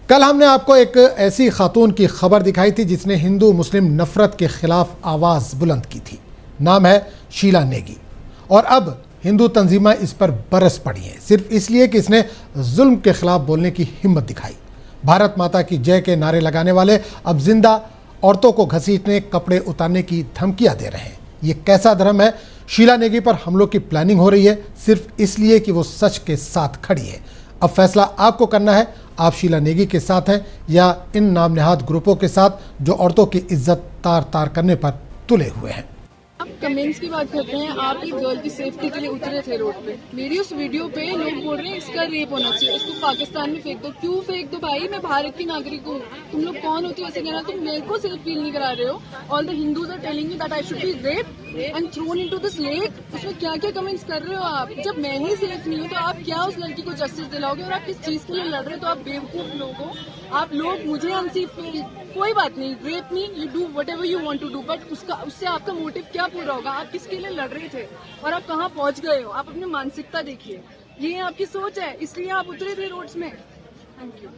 कल हमने आपको एक ऐसी खातून की खबर दिखाई थी जिसने हिंदू मुस्लिम नफरत के खिलाफ आवाज़ बुलंद की थी। नाम है शीला नेगी। और अब हिंदू तंजीमें इस पर बरस पड़ी हैं सिर्फ इसलिए कि इसने जुल्म के खिलाफ बोलने की हिम्मत दिखाई। भारत माता की जय के नारे लगाने वाले अब जिंदा औरतों को घसीटने, कपड़े उतारने की धमकियां दे रहे हैं। ये कैसा धर्म है? शीला नेगी पर हमलों की प्लानिंग हो रही है सिर्फ इसलिए कि वो सच के साथ खड़ी है। अब फैसला आपको करना है, आप शीला नेगी के साथ हैं या इन नाम नेहाद ग्रुपों के साथ जो औरतों की इज्जत तार तार करने पर तुले हुए हैं। आप कमेंट्स की बात करते हैं, आप एक गर्ल की सेफ्टी के लिए उतरे थे रोड पे। मेरी उस वीडियो पे लोग बोल रहे हैं इसका रेप होना चाहिए, इसको पाकिस्तान में फेंक दो। क्यों फेंक दो भाई? मैं भारत की नागरिक हूँ। तुम लोग कौन होती हो ऐसे कहना? तुम मेरे को सेफ फील नहीं करा रहे हो। All the Hindus are telling me that I should be raped and thrown into this lake. उसमें क्या क्या कमेंट्स कर रहे हो आप? जब मैं ही सेफ नहीं हूँ तो आप क्या उस लड़की को जस्टिस दिलाओगे? और आप किस चीज के लिए लड़ रहे हो? तो आप बेवकूफ लोग हो। आप लोग मुझे अनसेफ फील, कोई बात नहीं, rape me, you do whatever you want to do, but उससे आपका मोटिव क्या पूरा होगा? आप किसके लिए लड़ रहे थे और आप कहाँ पहुंच गए हो? आप अपनी मानसिकता देखिए, ये आपकी सोच है, इसलिए आप उतरे थे रोड्स में। Thank you.